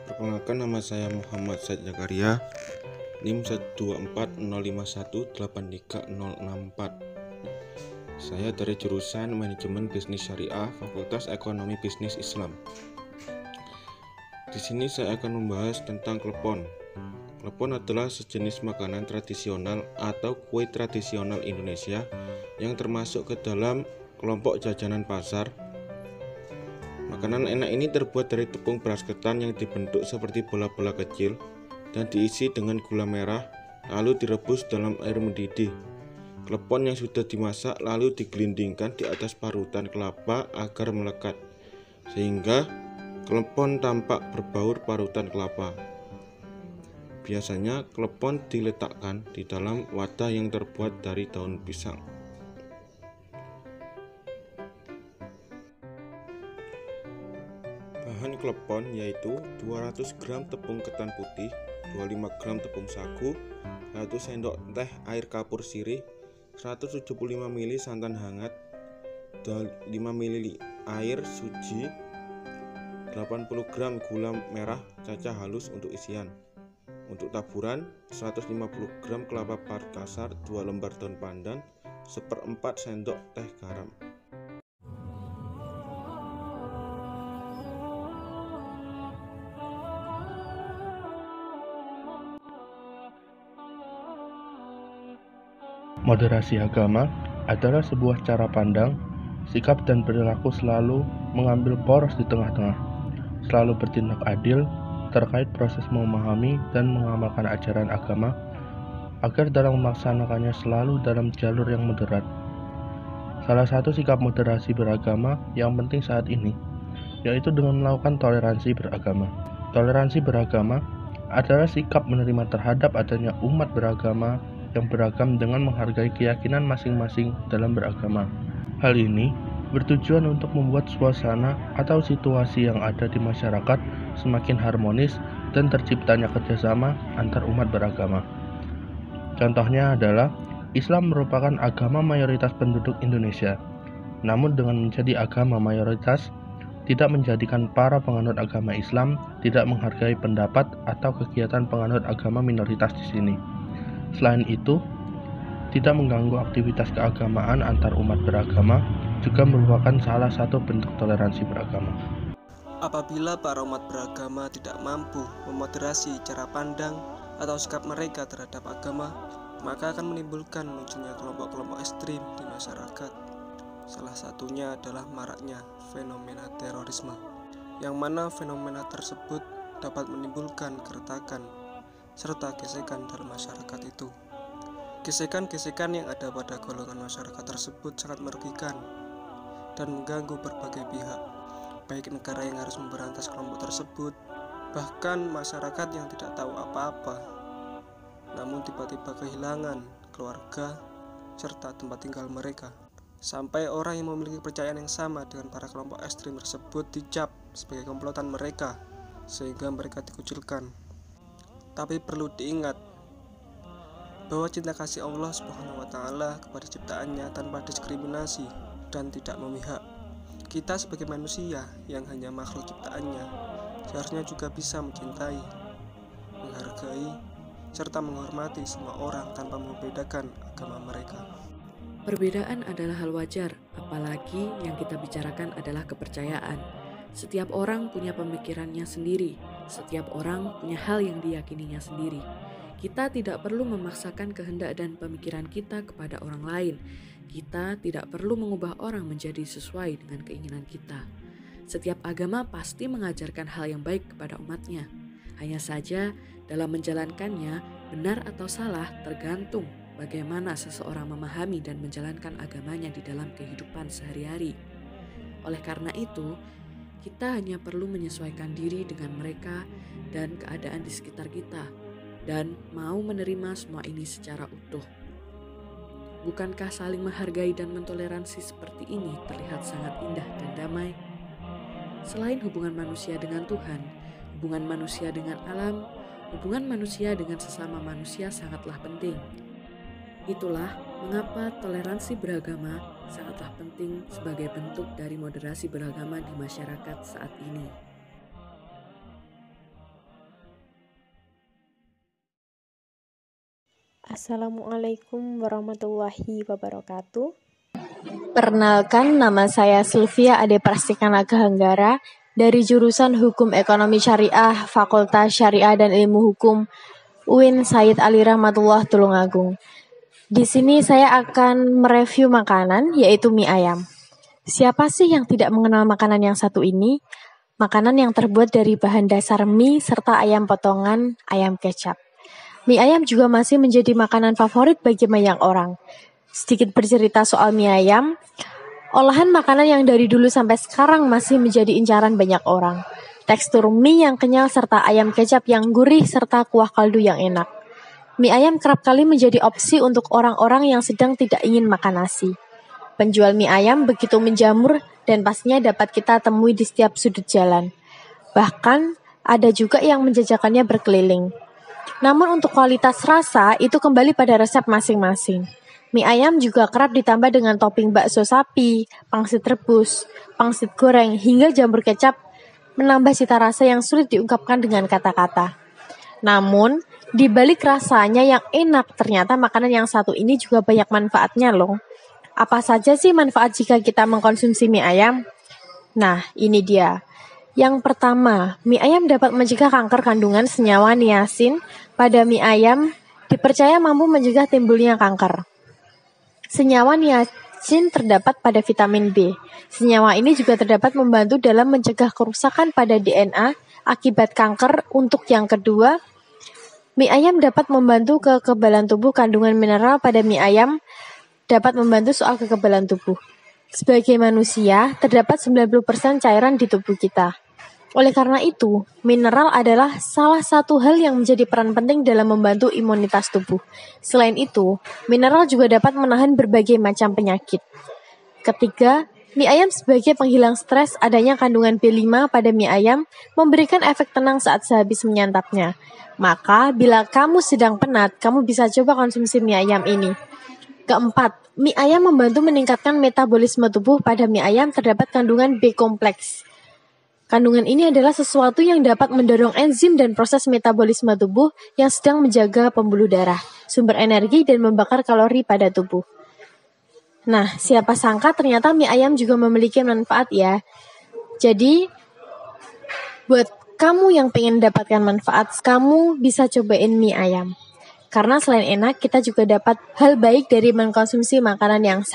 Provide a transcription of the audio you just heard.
Perkenalkan, nama saya Muhammad Said Zakaria, NIM 12405183064. Saya dari jurusan Manajemen Bisnis Syariah, Fakultas Ekonomi Bisnis Islam. Di sini saya akan membahas tentang klepon. Klepon adalah sejenis makanan tradisional atau kue tradisional Indonesia yang termasuk ke dalam kelompok jajanan pasar. Makanan enak ini terbuat dari tepung beras ketan yang dibentuk seperti bola-bola kecil dan diisi dengan gula merah, lalu direbus dalam air mendidih. Klepon yang sudah dimasak lalu digelindingkan di atas parutan kelapa agar melekat, sehingga klepon tampak berbaur parutan kelapa. Biasanya klepon diletakkan di dalam wadah yang terbuat dari daun pisang. Bahan klepon yaitu 200 gram tepung ketan putih, 25 gram tepung sagu, 1 sendok teh air kapur sirih, 175 ml santan hangat, 5 ml air suji, 80 gram gula merah cacah halus untuk isian. Untuk taburan, 150 gram kelapa parut kasar, 2 lembar daun pandan, 1/4 sendok teh garam. Moderasi agama adalah sebuah cara pandang, sikap dan perilaku selalu mengambil poros di tengah-tengah, selalu bertindak adil terkait proses memahami dan mengamalkan ajaran agama, agar dalam melaksanakannya selalu dalam jalur yang moderat. Salah satu sikap moderasi beragama yang penting saat ini, yaitu dengan melakukan toleransi beragama. Toleransi beragama adalah sikap menerima terhadap adanya umat beragama yang beragam dengan menghargai keyakinan masing-masing dalam beragama. Hal ini bertujuan untuk membuat suasana atau situasi yang ada di masyarakat semakin harmonis dan terciptanya kerjasama antar umat beragama. Contohnya adalah Islam merupakan agama mayoritas penduduk Indonesia. Namun dengan menjadi agama mayoritas, tidak menjadikan para penganut agama Islam tidak menghargai pendapat atau kegiatan penganut agama minoritas di sini. Selain itu, tidak mengganggu aktivitas keagamaan antar umat beragama juga merupakan salah satu bentuk toleransi beragama. Apabila para umat beragama tidak mampu memoderasi cara pandang atau sikap mereka terhadap agama, maka akan menimbulkan munculnya kelompok-kelompok ekstrim di masyarakat. Salah satunya adalah maraknya fenomena terorisme, yang mana fenomena tersebut dapat menimbulkan keretakan serta gesekan dalam masyarakat itu. Gesekan-gesekan yang ada pada golongan masyarakat tersebut sangat merugikan dan mengganggu berbagai pihak, baik negara yang harus memberantas kelompok tersebut, bahkan masyarakat yang tidak tahu apa-apa, namun tiba-tiba kehilangan keluarga serta tempat tinggal mereka. Sampai orang yang memiliki kepercayaan yang sama dengan para kelompok ekstrim tersebut dicap sebagai komplotan mereka, sehingga mereka dikucilkan. Tapi perlu diingat bahwa cinta kasih Allah Subhanahu wa Ta'ala kepada ciptaannya tanpa diskriminasi dan tidak memihak. Kita sebagai manusia yang hanya makhluk ciptaannya seharusnya juga bisa mencintai, menghargai, serta menghormati semua orang tanpa membedakan agama mereka. Perbedaan adalah hal wajar, apalagi yang kita bicarakan adalah kepercayaan. Setiap orang punya pemikirannya sendiri, setiap orang punya hal yang diyakininya sendiri. Kita tidak perlu memaksakan kehendak dan pemikiran kita kepada orang lain. Kita tidak perlu mengubah orang menjadi sesuai dengan keinginan kita. Setiap agama pasti mengajarkan hal yang baik kepada umatnya. Hanya saja dalam menjalankannya, benar atau salah tergantung bagaimana seseorang memahami dan menjalankan agamanya di dalam kehidupan sehari-hari. Oleh karena itu, kita hanya perlu menyesuaikan diri dengan mereka dan keadaan di sekitar kita, dan mau menerima semua ini secara utuh. Bukankah saling menghargai dan mentoleransi seperti ini terlihat sangat indah dan damai? Selain hubungan manusia dengan Tuhan, hubungan manusia dengan alam, hubungan manusia dengan sesama manusia sangatlah penting. Itulah mengapa toleransi beragama sangatlah penting sebagai bentuk dari moderasi beragama di masyarakat saat ini. Assalamualaikum warahmatullahi wabarakatuh. Perkenalkan, nama saya Sylvia Ade Prastika Naga Hanggara dari jurusan Hukum Ekonomi Syariah, Fakultas Syariah dan Ilmu Hukum UIN Said Ali Rahmatullah Tulungagung. Di sini saya akan mereview makanan, yaitu mie ayam. Siapa sih yang tidak mengenal makanan yang satu ini? Makanan yang terbuat dari bahan dasar mie serta ayam potongan, ayam kecap. Mie ayam juga masih menjadi makanan favorit bagi banyak orang. Sedikit bercerita soal mie ayam, olahan makanan yang dari dulu sampai sekarang masih menjadi incaran banyak orang. Tekstur mie yang kenyal serta ayam kecap yang gurih serta kuah kaldu yang enak. Mie ayam kerap kali menjadi opsi untuk orang-orang yang sedang tidak ingin makan nasi. Penjual mie ayam begitu menjamur dan pastinya dapat kita temui di setiap sudut jalan. Bahkan ada juga yang menjajakannya berkeliling. Namun untuk kualitas rasa itu kembali pada resep masing-masing. Mie ayam juga kerap ditambah dengan topping bakso sapi, pangsit rebus, pangsit goreng, hingga jamur kecap menambah cita rasa yang sulit diungkapkan dengan kata-kata. Namun, di balik rasanya yang enak, ternyata makanan yang satu ini juga banyak manfaatnya loh. Apa saja sih manfaat jika kita mengkonsumsi mie ayam? Nah, ini dia. Yang pertama, mie ayam dapat mencegah kanker kandungan senyawa niacin pada mie ayam dipercaya mampu mencegah timbulnya kanker. Senyawa niacin terdapat pada vitamin B. Senyawa ini juga terdapat membantu dalam mencegah kerusakan pada DNA akibat kanker. Untuk yang kedua, mie ayam dapat membantu kekebalan tubuh. Kandungan mineral pada mie ayam dapat membantu soal kekebalan tubuh. Sebagai manusia, terdapat 90% cairan di tubuh kita. Oleh karena itu, mineral adalah salah satu hal yang menjadi peran penting dalam membantu imunitas tubuh. Selain itu, mineral juga dapat menahan berbagai macam penyakit. Ketiga, mie ayam sebagai penghilang stres. Adanya kandungan B5 pada mie ayam memberikan efek tenang saat sehabis menyantapnya. Maka, bila kamu sedang penat, kamu bisa coba konsumsi mie ayam ini. Keempat, mie ayam membantu meningkatkan metabolisme tubuh. Pada mie ayam terdapat kandungan B kompleks. Kandungan ini adalah sesuatu yang dapat mendorong enzim dan proses metabolisme tubuh yang sedang menjaga pembuluh darah, sumber energi, dan membakar kalori pada tubuh. Nah, siapa sangka ternyata mie ayam juga memiliki manfaat ya. Jadi, buat kamu yang pengen mendapatkan manfaat, kamu bisa cobain mie ayam. Karena selain enak, kita juga dapat hal baik dari mengkonsumsi makanan yang sehat.